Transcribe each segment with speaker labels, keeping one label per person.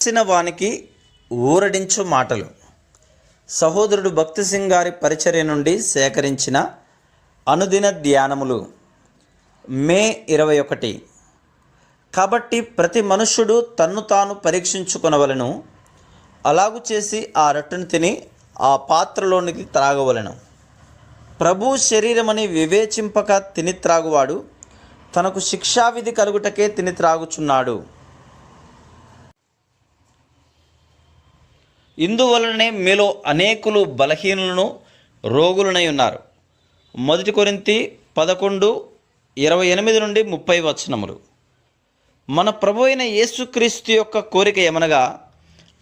Speaker 1: రాసిన వానికి ఊరడించు మాటలు. సహోదరుడు భక్తి సింగ్ గారి పరిచర్య నుండి సేకరించిన అనుదిన ధ్యానములు. మే 21. కాబట్టి ప్రతి మనుష్యుడు తన్ను తాను పరీక్షించుకొనవలెను, అలాగు చేసి ఆ రొట్టెను తిని ఆ పాత్రలోనికి త్రాగవలెను. ప్రభు శరీరమని వివేచింపక తిని త్రాగువాడు తనకు శిక్షావిధి కలుగుటకే తిని త్రాగుచున్నాడు. ఇందువలనే మీలో అనేకులు బలహీనులను రోగులనై ఉన్నారు. 1 కొరింథీ 11:28 నుండి 30 వచనములు. మన ప్రభు అయిన యేసుక్రీస్తు యొక్క కోరిక ఏమనగా,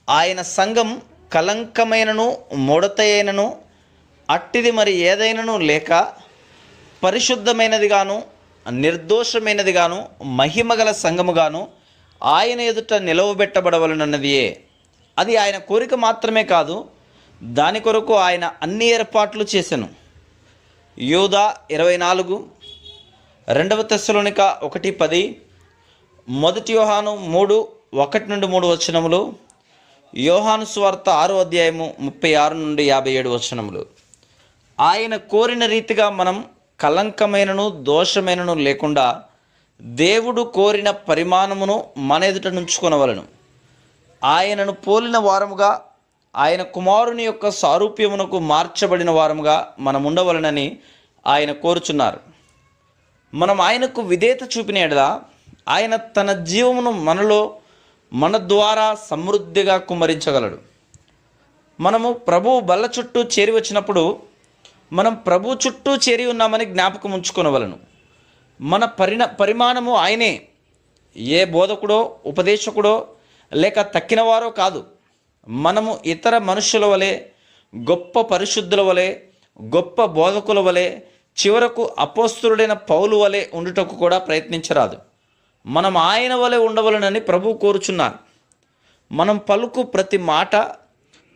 Speaker 1: ఆయన సంఘం కలంకమైనను ముడతయైనను అట్టిది మరి ఏదైనను లేక పరిశుద్ధమైనదిగాను నిర్దోషమైనదిగాను మహిమగల సంఘముగాను ఆయన ఎదుట నిలవబెట్టబడవలనన్నదియే. అది ఆయన కోరిక మాత్రమే కాదు, దాని కొరకు ఆయన అన్ని ఏర్పాట్లు చేసెను. యూదా 24, 2 తెస్సలోనిక 1:10, 1 యోహాను 3:1-3 వచనములు, యోహాను సువార్త 6:36 నుండి 57 వచనములు. ఆయన కోరిన రీతిగా మనం కలంకమైనను దోషమైనను లేకుండా దేవుడు కోరిన పరిమాణమును మన ఎదుట నుంచుకొనవలెను. ఆయనను పోలిన వారముగా, ఆయన కుమారుని యొక్క సారూప్యమునకు మార్చబడిన వారముగా మనం ఉండవలనని ఆయన కోరుచున్నారు. మనం ఆయనకు విధేయత చూపిన యెడల ఆయన తన జీవమును మనలో మన ద్వారా సమృద్ధిగా కుమ్మరించగలడు. మనము ప్రభువు బల్ల చుట్టూ చేరి వచ్చినప్పుడు మనం ప్రభు చుట్టూ చేరి ఉన్నామని జ్ఞాపకం ఉంచుకొనవలను. మన పరిమాణము ఆయనే. ఏ బోధకుడో ఉపదేశకుడో లేక తక్కినవారో కాదు. మనము ఇతర మనుషుల వలె, గొప్ప పరిశుద్ధుల వలె, గొప్ప బోధకుల వలె, చివరకు అపోస్తలుడైన పౌలు వలె ఉండుటకు కూడా ప్రయత్నించరాదు. మనం ఆయన వలె ఉండవలనని ప్రభువు కోరుచున్నారు. మనం పలుకు ప్రతి మాట,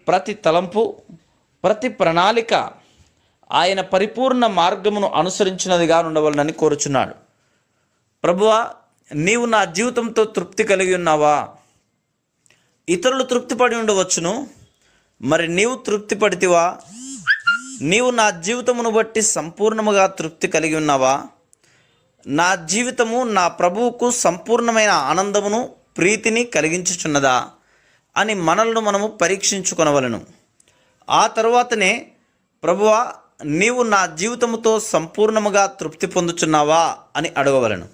Speaker 1: ప్రతి తలంపు, ప్రతి ప్రణాళిక ఆయన పరిపూర్ణ మార్గమును అనుసరించినదిగా ఉండవలనని కోరుచున్నాడు. ప్రభువా, నీవు నా జీవితంతో తృప్తి కలిగి ఉన్నావా? ఇతరులు తృప్తిపడి ఉండవచ్చును, మరి నీవు తృప్తి పడితివా? నీవు నా జీవితమును బట్టి సంపూర్ణముగా తృప్తి కలిగి ఉన్నావా? నా జీవితము నా ప్రభువుకు సంపూర్ణమైన ఆనందమును ప్రీతిని కలిగించుచున్నదా అని మనలను మనము పరీక్షించుకొనవలెను. ఆ తరువాతనే, ప్రభువా, నీవు నా జీవితముతో సంపూర్ణముగా తృప్తి పొందుచున్నావా అని అడగవలెను.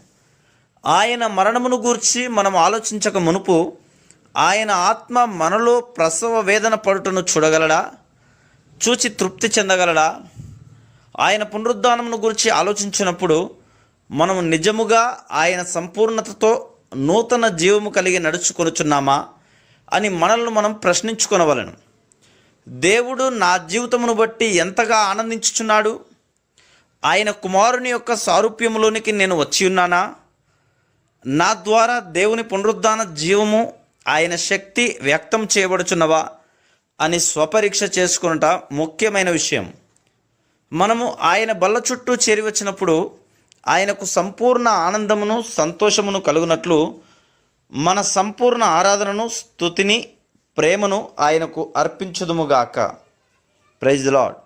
Speaker 1: ఆయన మరణమును గూర్చి మనం ఆలోచించక మునుపు ఆయన ఆత్మ మనలో ప్రసవ వేదన పడుటను చూడగలడా? చూచి తృప్తి చెందగలడా? ఆయన పునరుద్ధానమును గురించి ఆలోచించినప్పుడు మనము నిజముగా ఆయన సంపూర్ణతతో నూతన జీవము కలిగి నడుచుకొనుచున్నామా అని మనల్ని మనం ప్రశ్నించుకొనవలెను. దేవుడు నా జీవితమును బట్టి ఎంతగా ఆనందించుచున్నాడు? ఆయన కుమారుని యొక్క సారూప్యములోనికి నేను వచ్చి ఉన్నానా? నా ద్వారా దేవుని పునరుద్ధాన జీవము, ఆయన శక్తి వ్యక్తం చేయబడుచున్నవా అని స్వపరీక్ష చేసుకునుట ముఖ్యమైన విషయం. మనము ఆయన బల్ల చుట్టూ చేరి వచ్చినప్పుడు ఆయనకు సంపూర్ణ ఆనందమును సంతోషమును కలుగునట్లు మన సంపూర్ణ ఆరాధనను, స్తుతిని, ప్రేమను ఆయనకు అర్పించుదుముగాక. Praise the lord.